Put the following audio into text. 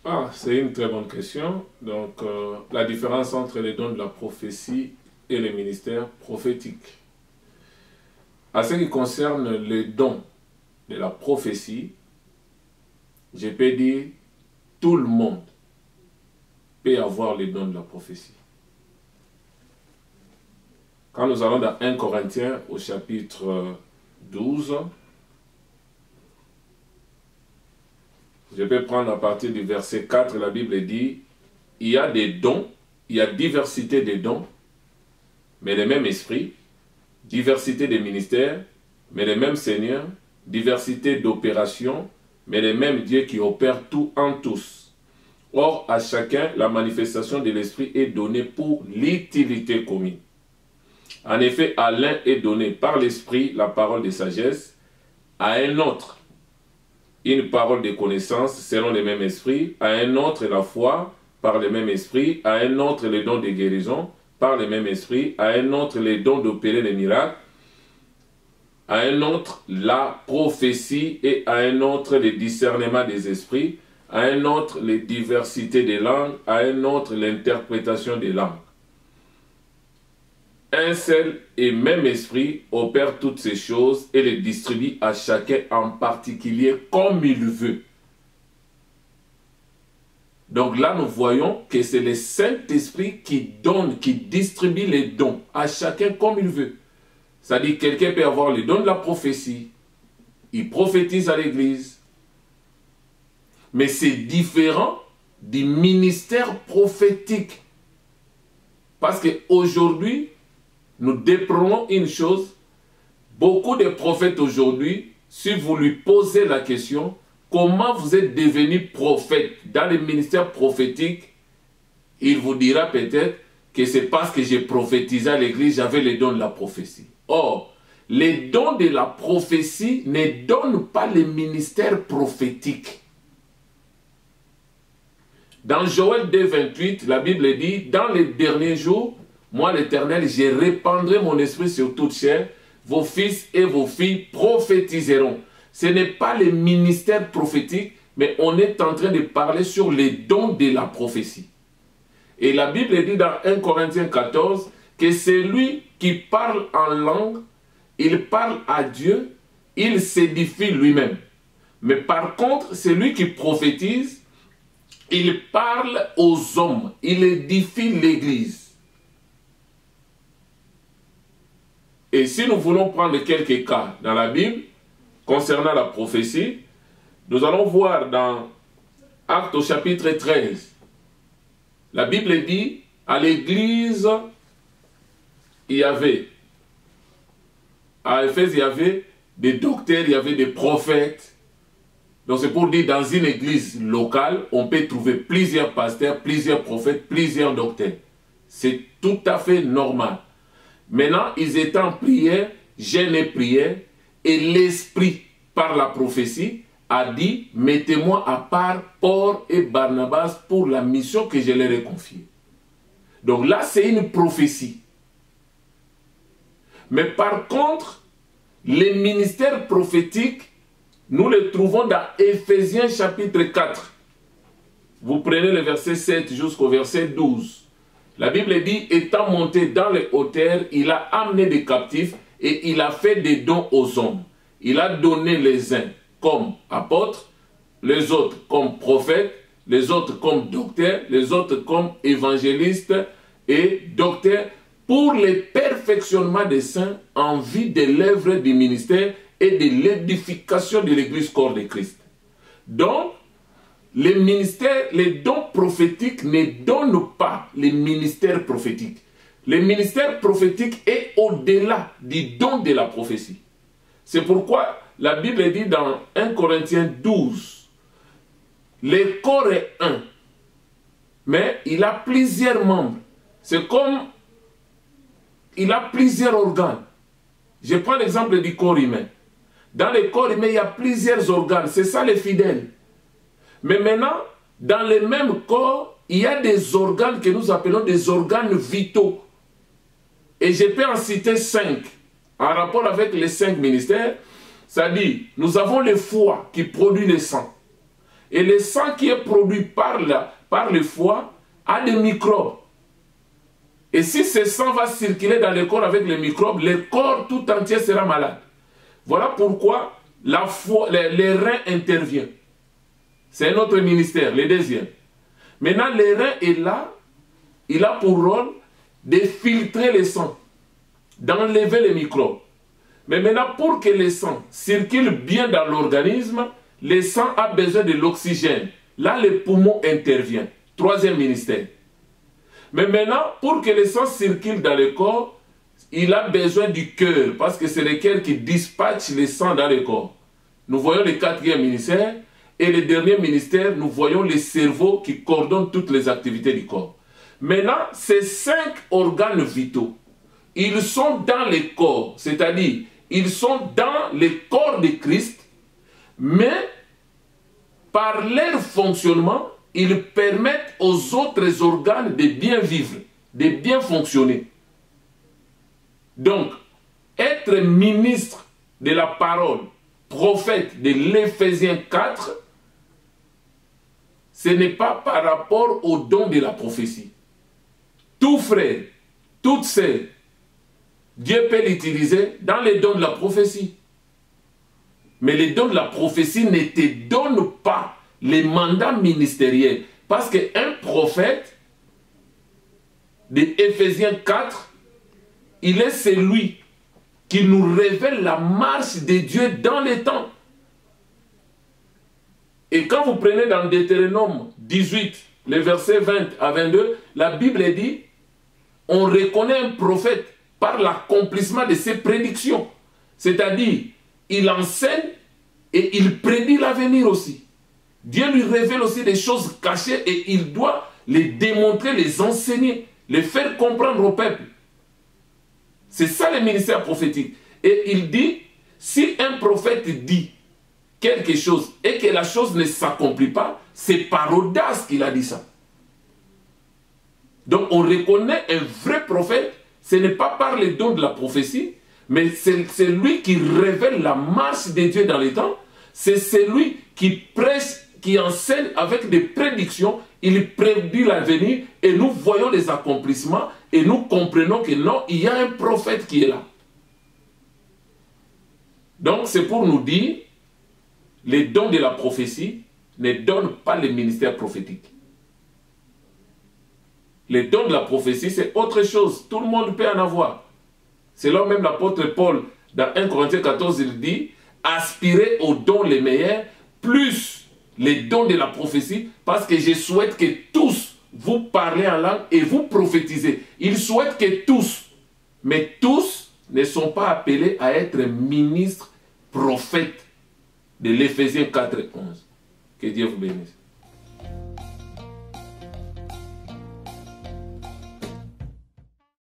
Ah, c'est une très bonne question. Donc, la différence entre les dons de la prophétie et les ministères prophétiques. À ce qui concerne les dons de la prophétie, je peux dire tout le monde peut avoir les dons de la prophétie. Quand nous allons dans 1 Corinthiens au chapitre 12, je peux prendre à partir du verset 4, la Bible dit, il y a des dons, il y a diversité des dons, mais le même esprit, diversité des ministères, mais le même Seigneur, diversité d'opérations, mais le même Dieu qui opère tout en tous. Or, à chacun, la manifestation de l'esprit est donnée pour l'utilité commune. En effet, à l'un est donné par l'esprit la parole de sagesse, à un autre une parole de connaissance selon le même esprit, à un autre la foi par le même esprit, à un autre les dons de guérison par le même esprit, à un autre les dons d'opérer les miracles, à un autre la prophétie et à un autre le discernement des esprits, à un autre les diversités des langues, à un autre l'interprétation des langues. Un seul et même esprit opère toutes ces choses et les distribue à chacun en particulier comme il veut. Donc là, nous voyons que c'est le Saint-Esprit qui donne, qui distribue les dons à chacun comme il veut. C'est-à-dire que quelqu'un peut avoir les dons de la prophétie, il prophétise à l'église, mais c'est différent du ministère prophétique. Parce qu'aujourd'hui, nous déprenons une chose, beaucoup de prophètes aujourd'hui, si vous lui posez la question, comment vous êtes devenu prophète dans le ministère prophétique, il vous dira peut-être que c'est parce que j'ai prophétisé à l'église, j'avais les dons de la prophétie. Or, les dons de la prophétie ne donnent pas le ministère prophétique. Dans Joël 2, 28, la Bible dit, dans les derniers jours, moi, l'Éternel, je répandrai mon esprit sur toute chair. Vos fils et vos filles prophétiseront. Ce n'est pas le ministère prophétique, mais on est en train de parler sur les dons de la prophétie. Et la Bible dit dans 1 Corinthiens 14 que celui qui parle en langue, il parle à Dieu, il s'édifie lui-même. Mais par contre, celui qui prophétise, il parle aux hommes, il édifie l'Église. Et si nous voulons prendre quelques cas dans la Bible concernant la prophétie, nous allons voir dans Actes au chapitre 13. La Bible dit, à l'église, il y avait, à Éphèse, il y avait des docteurs, il y avait des prophètes. Donc c'est pour dire, dans une église locale, on peut trouver plusieurs pasteurs, plusieurs prophètes, plusieurs docteurs. C'est tout à fait normal. Maintenant, ils étaient en prière, jeûne et prière, et l'Esprit, par la prophétie, a dit, mettez-moi à part Paul et Barnabas pour la mission que je leur ai confiée. Donc là, c'est une prophétie. Mais par contre, les ministères prophétiques, nous les trouvons dans Éphésiens chapitre 4. Vous prenez le verset 7 jusqu'au verset 12. La Bible dit, étant monté dans les hauteurs, il a amené des captifs et il a fait des dons aux hommes. Il a donné les uns comme apôtres, les autres comme prophètes, les autres comme docteurs, les autres comme évangélistes et docteurs pour le perfectionnement des saints en vue de l'œuvre du ministère et de l'édification de l'Église corps de Christ. Donc, les ministères, les dons prophétiques ne donnent pas les ministères prophétiques. Le ministère prophétique est au-delà du don de la prophétie. C'est pourquoi la Bible dit dans 1 Corinthiens 12, le corps est un, mais il a plusieurs membres. C'est comme il a plusieurs organes. Je prends l'exemple du corps humain. Dans le corps humain, il y a plusieurs organes. C'est ça les fidèles. Mais maintenant, dans le même corps, il y a des organes que nous appelons des organes vitaux. Et je peux en citer 5, en rapport avec les 5 ministères. C'est-à-dire, nous avons le foie qui produit le sang. Et le sang qui est produit par le foie a des microbes. Et si ce sang va circuler dans le corps avec les microbes, le corps tout entier sera malade. Voilà pourquoi les reins interviennent. C'est un autre ministère, le deuxième. Maintenant, le rein est là, il a pour rôle de filtrer le sang, d'enlever les microbes. Mais maintenant, pour que le sang circule bien dans l'organisme, le sang a besoin de l'oxygène. Là, le poumon intervient. Troisième ministère. Mais maintenant, pour que le sang circule dans le corps, il a besoin du cœur, parce que c'est le cœur qui dispatche le sang dans le corps. Nous voyons le quatrième ministère, et le dernier ministère, nous voyons le cerveau qui coordonne toutes les activités du corps. Maintenant, ces 5 organes vitaux, ils sont dans le corps, c'est-à-dire, ils sont dans le corps de Christ, mais par leur fonctionnement, ils permettent aux autres organes de bien vivre, de bien fonctionner. Donc, être ministre de la parole, prophète de l'Éphésiens 4, ce n'est pas par rapport au don de la prophétie. Tout frère, toute sœur, Dieu peut l'utiliser dans les dons de la prophétie. Mais les dons de la prophétie ne te donnent pas les mandats ministériels. Parce qu'un prophète de Éphésiens 4, il est celui qui nous révèle la marche de Dieu dans les temps. Et quand vous prenez dans Deutéronome 18, les versets 20 à 22, la Bible dit, on reconnaît un prophète par l'accomplissement de ses prédictions. C'est-à-dire, il enseigne et il prédit l'avenir aussi. Dieu lui révèle aussi des choses cachées et il doit les démontrer, les enseigner, les faire comprendre au peuple. C'est ça le ministère prophétique. Et il dit, si un prophète dit quelque chose et que la chose ne s'accomplit pas, c'est par audace qu'il a dit ça. Donc on reconnaît un vrai prophète, ce n'est pas par les dons de la prophétie, mais c'est lui qui révèle la marche de Dieu dans les temps, c'est celui qui prêche, qui enseigne avec des prédictions, il prédit l'avenir et nous voyons les accomplissements et nous comprenons que non, il y a un prophète qui est là. Donc c'est pour nous dire, les dons de la prophétie ne donnent pas le ministère prophétique. Les dons de la prophétie, c'est autre chose. Tout le monde peut en avoir. C'est là même l'apôtre Paul, dans 1 Corinthiens 14, il dit, aspirez aux dons les meilleurs, plus les dons de la prophétie, parce que je souhaite que tous vous parlez en langue et vous prophétisez. Il souhaite que tous, mais tous ne sont pas appelés à être ministres, prophètes de l'Éphésiens 4 et 11. Que Dieu vous bénisse.